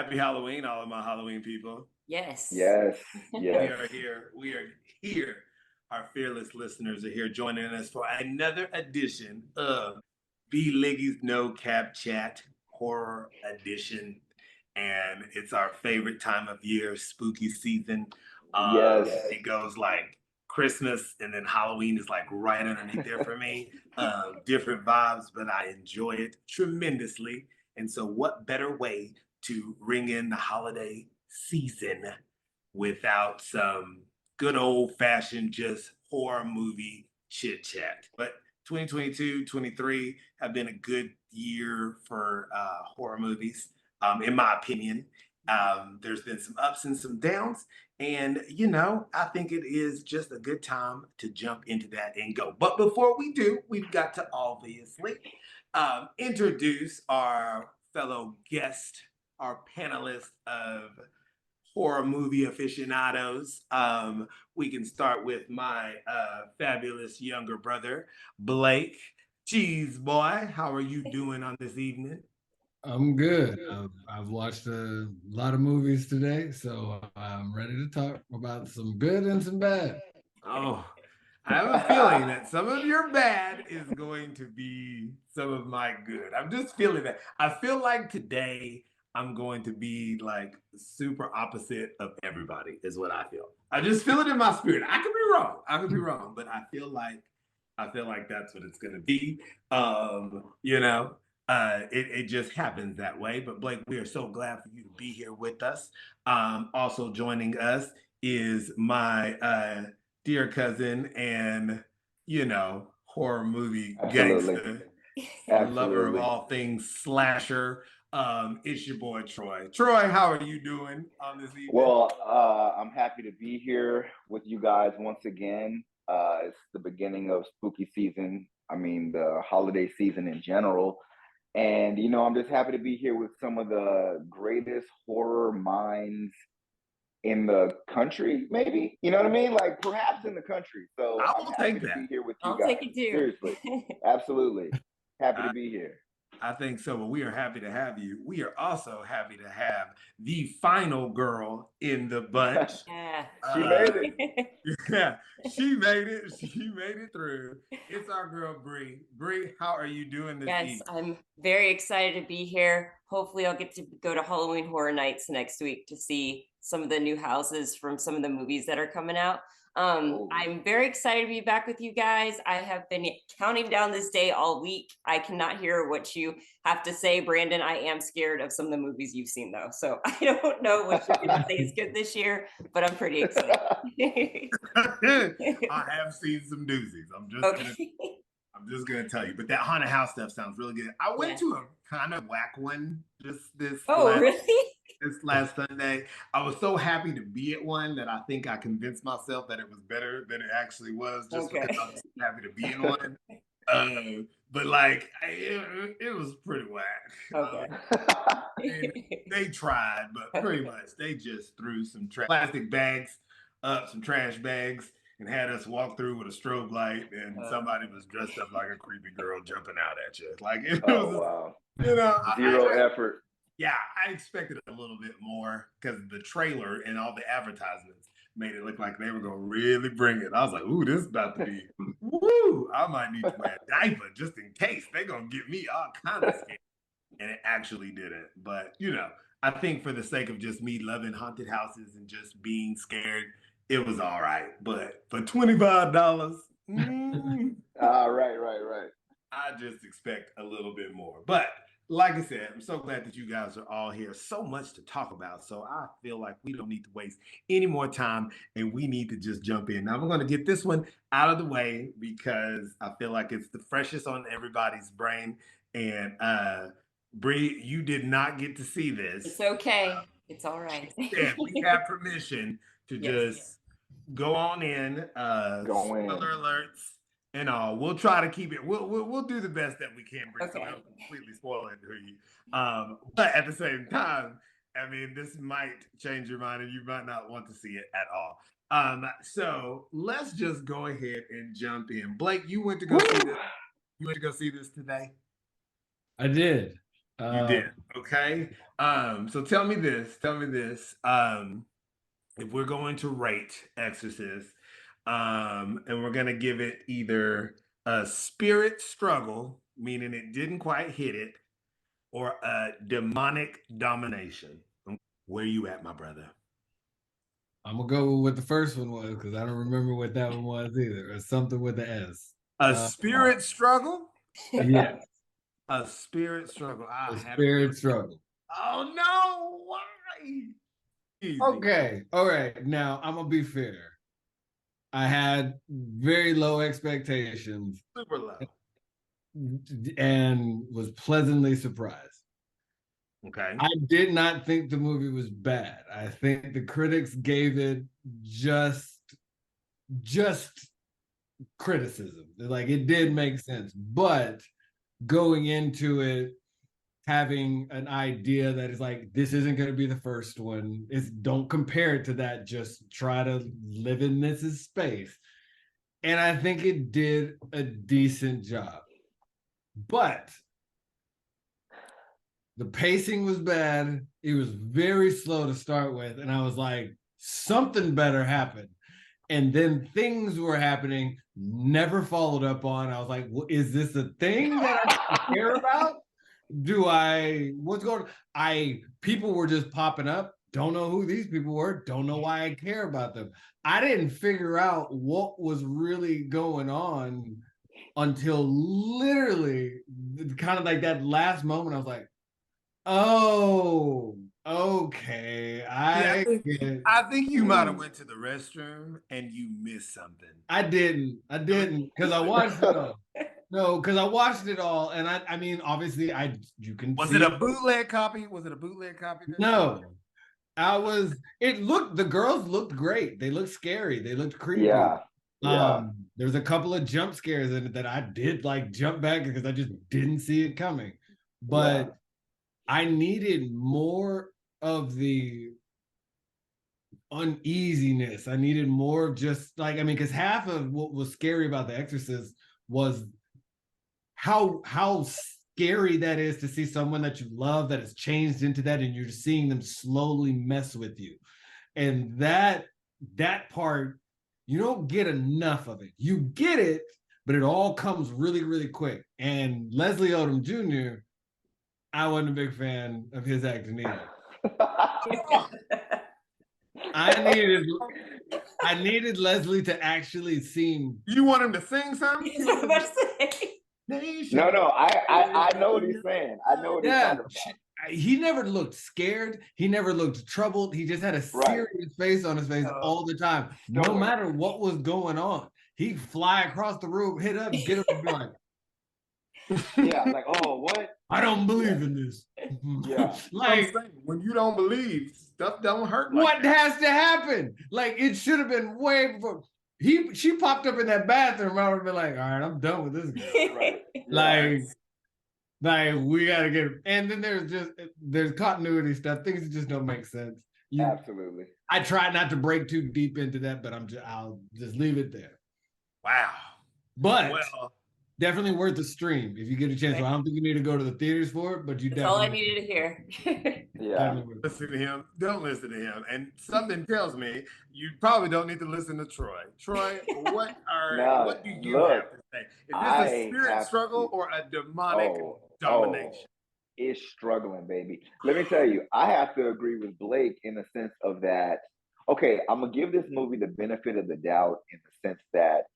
Happy Halloween, all of my Halloween people. Yes. Yes. We Yes. are here. We are here. Our fearless listeners are here joining us for another edition of B Liggy's No Cap Chat Horror Edition. And it's our favorite time of year, spooky season. Yes. It goes like Christmas and then Halloween is like right underneath there for me. Different vibes, but I enjoy it tremendously. And so, what better way to ring in the holiday season without some good old fashioned just horror movie chit chat? But 2022, 23 have been a good year for horror movies, in my opinion. There's been some ups and some downs. And, I think it is just a good time to jump into that and go. But before we do, we've got to obviously introduce our fellow guest, our panelist of horror movie aficionados. We can start with my fabulous younger brother, Blake. Cheese boy, how are you doing on this evening? I'm good. I've watched a lot of movies today, so I'm ready to talk about some good and some bad. Oh, I have a feeling that some of your bad is going to be some of my good. I'm just feeling that. I feel like today I'm going to be like super opposite of everybody, is what I feel. I just feel it in my spirit. I could be wrong. I could be wrong, but I feel like that's what it's gonna be. You know, it just happens that way. But Blake, we are so glad for you to be here with us. Also joining us is my dear cousin and horror movie Absolutely. gangster, lover of Absolutely. all things slasher. It's your boy Troy. Troy, how are you doing on this evening? Well, I'm happy to be here with you guys once again. It's the beginning of spooky season. I mean, the holiday season in general. And, I'm just happy to be here with some of the greatest horror minds in the country, maybe. You know what I mean? Like, perhaps in the country. So I I'm will happy take to that. be here with you I'll guys. take it too. Seriously. Absolutely. Happy to be here. I think so. But we are happy to have you. We are also happy to have the final girl in the bunch. Yeah. She made it. Yeah, she made it. She made it through. It's our girl Bree. Bree, how are you doing this Yes, evening? I'm very excited to be here. Hopefully, I'll get to go to Halloween Horror Nights next week to see some of the new houses from some of the movies that are coming out. I'm very excited to be back with you guys. I have been counting down this day all week. I cannot hear what you have to say, Brandon. I am scared of some of the movies you've seen, though. So I don't know what you're going to say is good this year, but I'm pretty excited. I have seen some doozies. I'm just gonna tell you. But that haunted house stuff sounds really good. I went to a kind of whack one just this last Sunday. I was so happy to be at one that I think I convinced myself that it was better than it actually was, just because I was so happy to be in one. But like it was pretty whack. They tried, but pretty much they just threw some plastic bags up, some trash bags, and had us walk through with a strobe light, and somebody was dressed up like a creepy girl jumping out at you. Like it was, wow. Zero effort. Yeah, I expected a little bit more because the trailer and all the advertisements made it look like they were gonna really bring it. I was like, ooh, this is about to be woo! I might need to wear a diaper just in case. They're gonna get me all kind of scared. And it actually didn't. But I think for the sake of just me loving haunted houses and just being scared, it was all right. But for $25, Right. I just expect a little bit more. But like I said, I'm so glad that you guys are all here. So much to talk about. So I feel like we don't need to waste any more time and we need to just jump in. Now, we're going to get this one out of the way because I feel like it's the freshest on everybody's brain. And Bree, you did not get to see this. It's okay. It's all right. Yeah, we have permission to just go on in. Spoiler alerts and all. We'll try to keep it. We'll do the best that we can, Bree. So don't completely spoil it for you. But at the same time, I mean, this might change your mind and you might not want to see it at all. So let's just go ahead and jump in. Blake, you went to go see this. You went to go see this today? I did. You did. Okay. So tell me this. If we're going to rate Exorcist, and we're gonna give it either a spirit struggle, meaning it didn't quite hit it, or a demonic domination. Where you at, my brother? I'm gonna go with what the first one was because I don't remember what that one was either, or something with the S. A spirit struggle? Yes, A spirit struggle. I a had a spirit feeling. struggle. Oh no, why? Easy. Okay, all right. Now I'm gonna be fair. I had very low expectations Super low. and was pleasantly surprised. Okay. I did not think the movie was bad. I think the critics gave it just criticism. Like it did make sense, but going into it having an idea that is like this isn't going to be the first one. It's don't compare it to that. Just try to live in this space, and I think it did a decent job. But the pacing was bad. It was very slow to start with, and I was like, something better happen. And then things were happening, never followed up on. I was like, well, is this a thing that I care about? What's going on? People were just popping up. Don't know who these people were. Don't know why I care about them. I didn't figure out what was really going on until literally kind of like that last moment. I was like, oh, okay. I think you might have Hmm. went to the restroom and you missed something. I didn't because I watched it all. No, because I watched it all, and I mean, obviously, you can Was see it a bootleg copy? Was it a bootleg copy? No, the girls looked great. They looked scary. They looked creepy. Yeah. There's a couple of jump scares in it that I did like jump back because I just didn't see it coming. But I needed more of the uneasiness. I needed more of just like, I mean, because half of what was scary about The Exorcist was how scary that is to see someone that you love that has changed into that, and you're seeing them slowly mess with you. And that part, you don't get enough of it. You get it, but it all comes really, really quick. And Leslie Odom Jr., I wasn't a big fan of his acting either. I needed Leslie to actually seem. You want him to sing something? No, I know what he's saying. I know what he's talking about. He never looked scared. He never looked troubled. He just had a serious face on his face all the time. No matter what was going on, he'd fly across the room, hit up, get up, and be like, yeah, like, oh, what? I don't believe in this. Yeah. Like, when you don't believe, stuff don't hurt. What has to happen? Like, it should have been way before. She popped up in that bathroom. I would have been like, all right, I'm done with this girl. Like we gotta get. And then there's continuity stuff. Things that just don't make sense. Absolutely. I try not to break too deep into that, but I'll just leave it there. Wow. But definitely worth the stream if you get a chance. So I don't think you need to go to the theaters for it, but you That's all I needed to hear. Listen to him. Don't listen to him. And something tells me you probably don't need to listen to Troy. Troy, what do you have to say? Is this a spirit struggle or a demonic domination? It's struggling, baby. Let me tell you, I have to agree with Blake in the sense of that. Okay, I'm gonna give this movie the benefit of the doubt in the sense that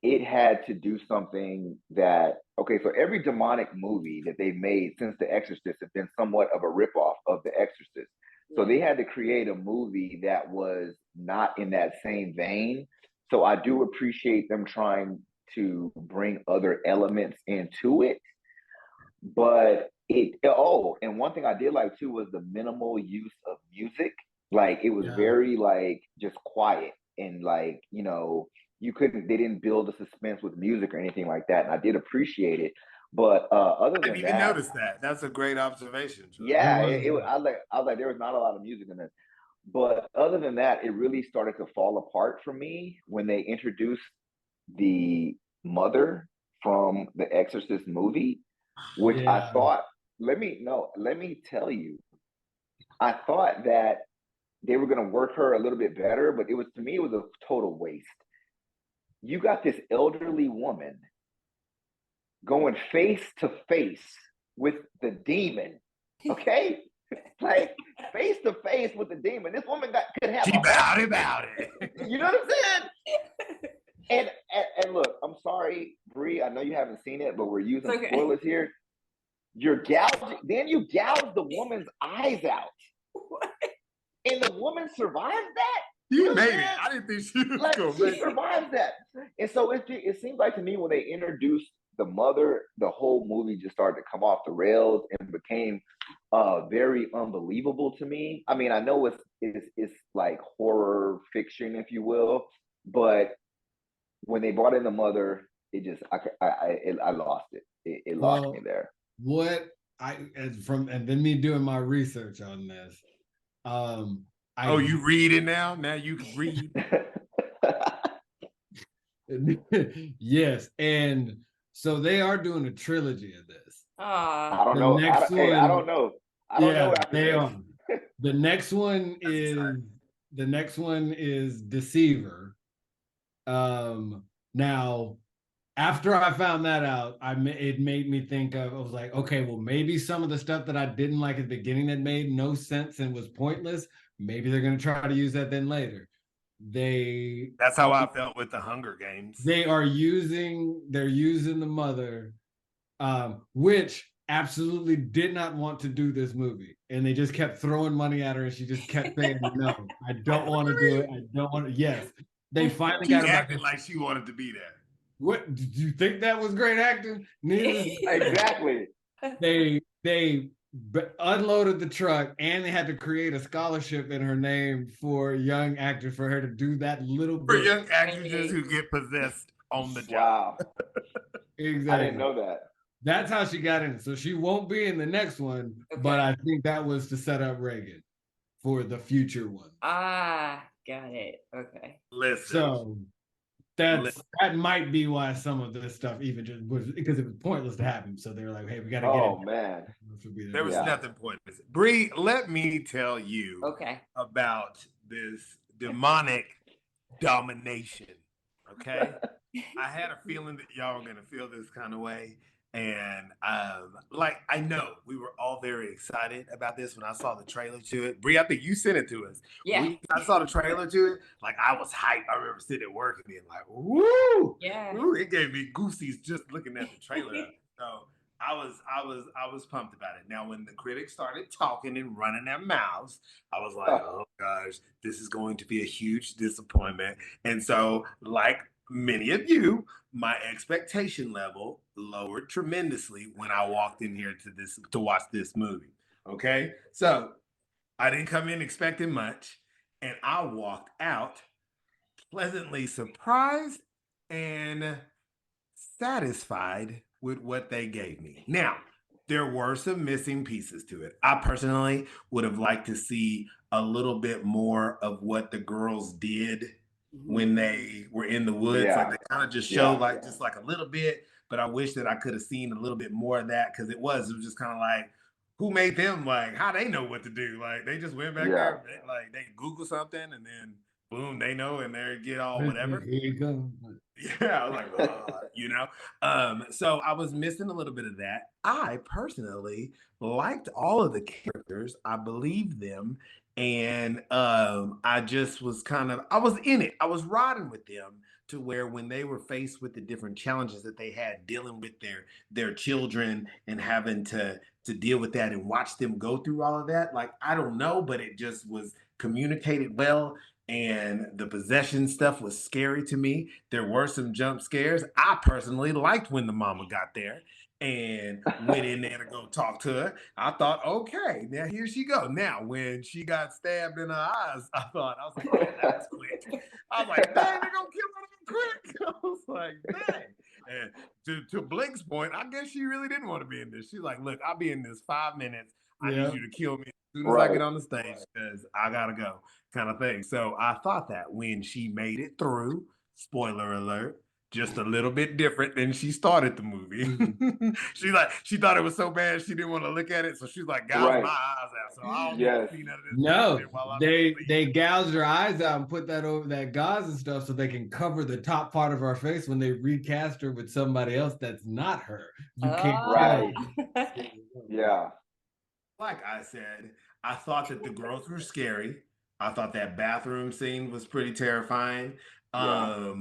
it had to do something that, okay, so every demonic movie that they've made since The Exorcist has been somewhat of a ripoff of The Exorcist. So they had to create a movie that was not in that same vein. So I do appreciate them trying to bring other elements into it. But and one thing I did like too was the minimal use of music. Like it was very like just quiet and like, you know, they didn't build a suspense with music or anything like that. And I did appreciate it. But other than that, I didn't even notice that. That's a great observation. Yeah, I was like, there was not a lot of music in this. But other than that, it really started to fall apart for me when they introduced the mother from the Exorcist movie, which I thought let me tell you, I thought that they were going to work her a little bit better, but to me, it was a total waste. You got this elderly woman going face to face with the demon, okay? Like face to face with the demon. This woman could have she bowed about it. You know what I'm saying? And look, I'm sorry, Bree. I know you haven't seen it, but we're using spoilers here. You're gouging. Then you gouge the woman's eyes out. What? And the woman survives that? She made it. I didn't think she was going to make it. She survives that. And so it seems like to me when they introduced the mother, the whole movie just started to come off the rails and became very unbelievable to me. I mean, I know it's like horror fiction, if you will, but when they brought in the mother, it just I lost it. It lost me there. And then me doing my research on this. You read it now? Now you can read. Yes, and so they are doing a trilogy of this. I don't know. I don't know. They are. The next one is Deceiver. Now, after I found that out, it made me think I was like, okay, well, maybe some of the stuff that I didn't like at the beginning that made no sense and was pointless, maybe they're going to try to use that then later. That's how I felt with the Hunger Games. They're using the mother, which absolutely did not want to do this movie, and they just kept throwing money at her, and she just kept saying, "No, I don't want to do it. I don't want to." Yes, they finally got her acting like she wanted to be there. What did you think that was great acting? Exactly. They unloaded the truck, and they had to create a scholarship in her name for young actors for her to do that little bit. For young actresses who get possessed on the job. Wow. Exactly. I didn't know that. That's how she got in. So she won't be in the next one, but I think that was to set up Reagan for the future one. Got it. Okay. Listen. So that might be why some of this stuff even just was, because it was pointless to happen. So they were like, hey, we got to get it. Oh, man. There was nothing pointless. Bree, let me tell you about this demonic domination. Okay? I had a feeling that y'all were going to feel this kind of way. And I know we were all very excited about this when I saw the trailer to it. Bree, I think you sent it to us. Yeah. I saw the trailer to it. Like, I was hyped. I remember sitting at work and being like, woo! Yeah. Ooh, it gave me goosies just looking at the trailer. So I was pumped about it. Now, when the critics started talking and running their mouths, I was like, oh gosh, this is going to be a huge disappointment. And so, like many of you, my expectation level lowered tremendously when I walked in here to watch this movie. Okay, so I didn't come in expecting much, and I walked out pleasantly surprised and satisfied with what they gave me. Now, there were some missing pieces to it. I personally would have liked to see a little bit more of what the girls did when they were in the woods. Like, they kind of just showed just like a little bit, but I wish that I could have seen a little bit more of that, because it was just kind of like, who made them, like, how they know what to do? Like, they just went back there, like, they Google something and then boom, they know, and they get all whatever. Here you go. Yeah, I was like, so I was missing a little bit of that. I personally liked all of the characters. I believed them. And I just was I was in it. I was riding with them to where when they were faced with the different challenges that they had dealing with their children and having to deal with that and watch them go through all of that. Like, I don't know, but it just was communicated well. And the possession stuff was scary to me. There were some jump scares. I personally liked when the mama got there and went in there to go talk to her. I thought, okay, now here she go. Now, when she got stabbed in her eyes, I was like, oh, that was quick. I was like, dang, they're gonna kill her quick. I was like, dang. And to Blake's point, I guess she really didn't want to be in this. She's like, look, I'll be in this 5 minutes. I need you to kill me as soon as I get on the stage, because I gotta go, kind of thing. So I thought that when she made it through, spoiler alert, just a little bit different than she started the movie. She thought it was so bad she didn't want to look at it, so she's like gouging my Right. eyes out. So I don't need to Yes. see none of this No, bullshit while I'm they asleep. gouged her eyes out and put that over that gauze and stuff so they can cover the top part of our face when they recast her with somebody else that's not her. You can't Right. tell. Yeah. Like I said, I thought that the girls were scary. I thought that bathroom scene was pretty terrifying. Yeah.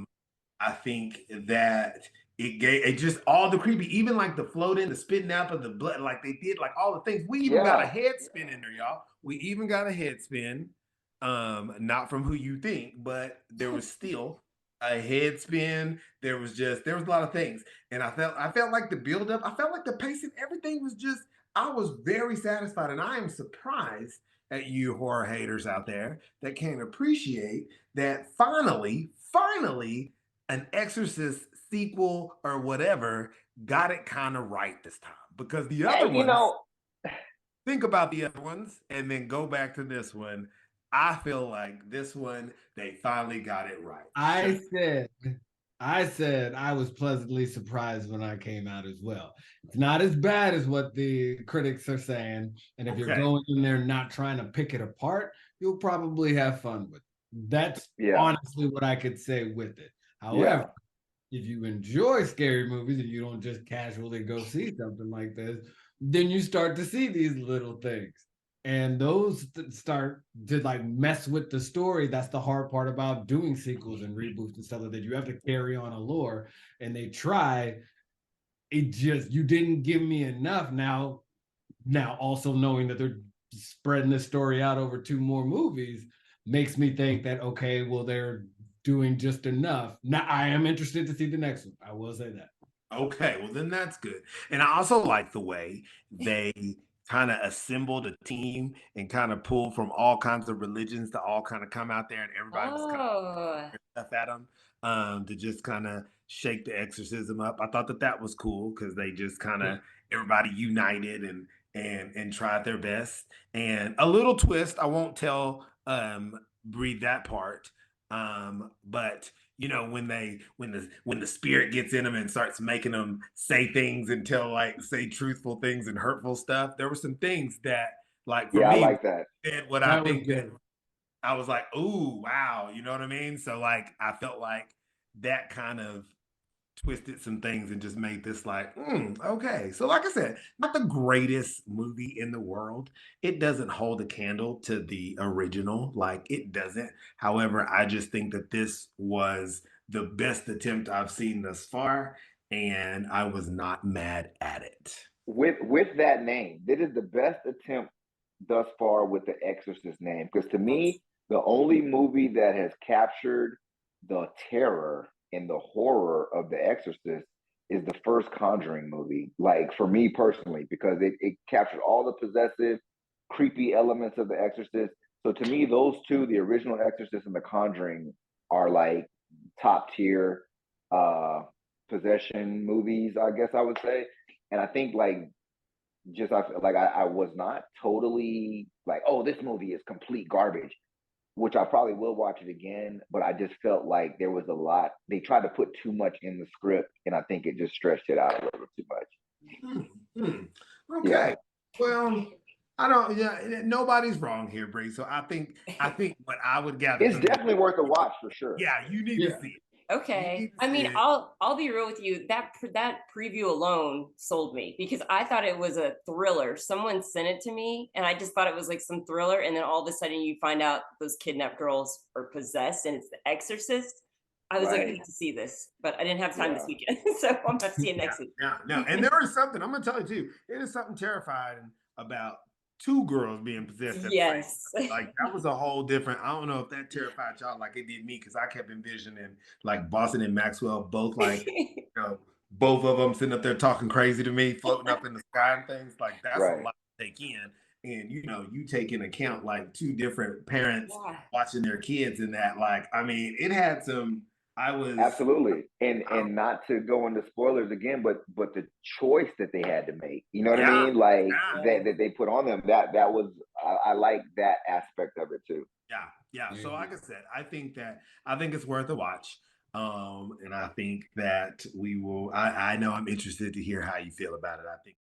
I think that it just all the creepy, even like the floating, the spitting out of the blood, like they did like all the things. We even got a Yeah. head spin in there, y'all. We even got a head spin. Not from who you think, but there was still a head spin. There was a lot of things. And I felt like the buildup, I felt like the pacing, everything was just, I was very satisfied. And I am surprised at you horror haters out there that can't appreciate that finally an Exorcist sequel or whatever got it kind of right this time, because the other And, you ones, know, think about the other ones and then go back to this one. I feel like this one, they finally got it right. I said I was pleasantly surprised when I came out as well. It's not as bad as what the critics are saying. And if you're Okay. going in there not trying to pick it apart, you'll probably have fun with it. That's Yeah. honestly what I could say with it. However, if you enjoy scary movies and you don't just casually go see something like this, then you start to see these little things. And those start to like mess with the story. That's the hard part about doing sequels and reboots and stuff like that. You have to carry on a lore, and they try. It just, you didn't give me enough. Now also knowing that they're spreading this story out over 2 more movies makes me think that, okay, well, they're doing just enough. Now I am interested to see the next one. I will say that. Okay, well then that's good. And I also like the way they kind of assembled a team and kind of pulled from all kinds of religions to all kind of come out there, and everybody was kind of Oh, stuff at them, to just kind of shake the exorcism up. I thought that that was cool because they just kind of everybody united and tried their best. And a little twist, I won't tell Breed that part. But you know, when the spirit gets in them and starts making them say things and tell like say truthful things and hurtful stuff, there were some things that like for yeah, I me like that. said what I That was think that good. I was like, ooh, wow, you know what I mean? So like I felt like that kind of twisted some things and just made this like, okay. So like I said, not the greatest movie in the world. It doesn't hold a candle to the original, like it doesn't. However, I just think that this was the best attempt I've seen thus far, and I was not mad at it. With that name, this is the best attempt thus far with the Exorcist name. Because to me, the only movie that has captured the terror and the horror of the Exorcist is the first Conjuring movie. Like for me personally, because it captured all the possessive, creepy elements of the Exorcist. So to me, those two, the original Exorcist and the Conjuring, are like top tier possession movies, I guess I would say. And I think like just I feel like I was not totally like, oh, this movie is complete garbage, which I probably will watch it again, but I just felt like there was a lot. They tried to put too much in the script, and I think it just stretched it out a little too much. Okay. Yeah. Well, I don't. Yeah, nobody's wrong here, Bree. So I think what I would gather It's from this, definitely worth a watch for sure. yeah, you need to see it. You okay. need to I see mean, it. I'll be real with you. That preview alone sold me because I thought it was a thriller. Someone sent it to me, and I just thought it was like some thriller. And then all of a sudden, you find out those kidnapped girls are possessed, and it's The Exorcist. I was like, I Right. need to see this, but I didn't have time this Yeah. weekend, so I'm about to see it next week. Yeah. And there is something I'm gonna tell you too. It is something terrifying about 2 girls being possessed at the same Yes. time. Like that was a whole different. I don't know if that terrified y'all like it did me because I kept envisioning like Boston and Maxwell both like both of them sitting up there talking crazy to me, floating up in the sky and things. Like that's a Right. lot to take in. And you take into account like 2 different parents Yeah. watching their kids in that. Like, I mean, it had some. I was Absolutely. And not to go into spoilers again, but the choice that they had to make, you know what I yeah, mean? Like yeah. that they put on them, that was I like that aspect of it too. Yeah. So like I said, I think it's worth a watch. And I think that we will, I know I'm interested to hear how you feel about it. I think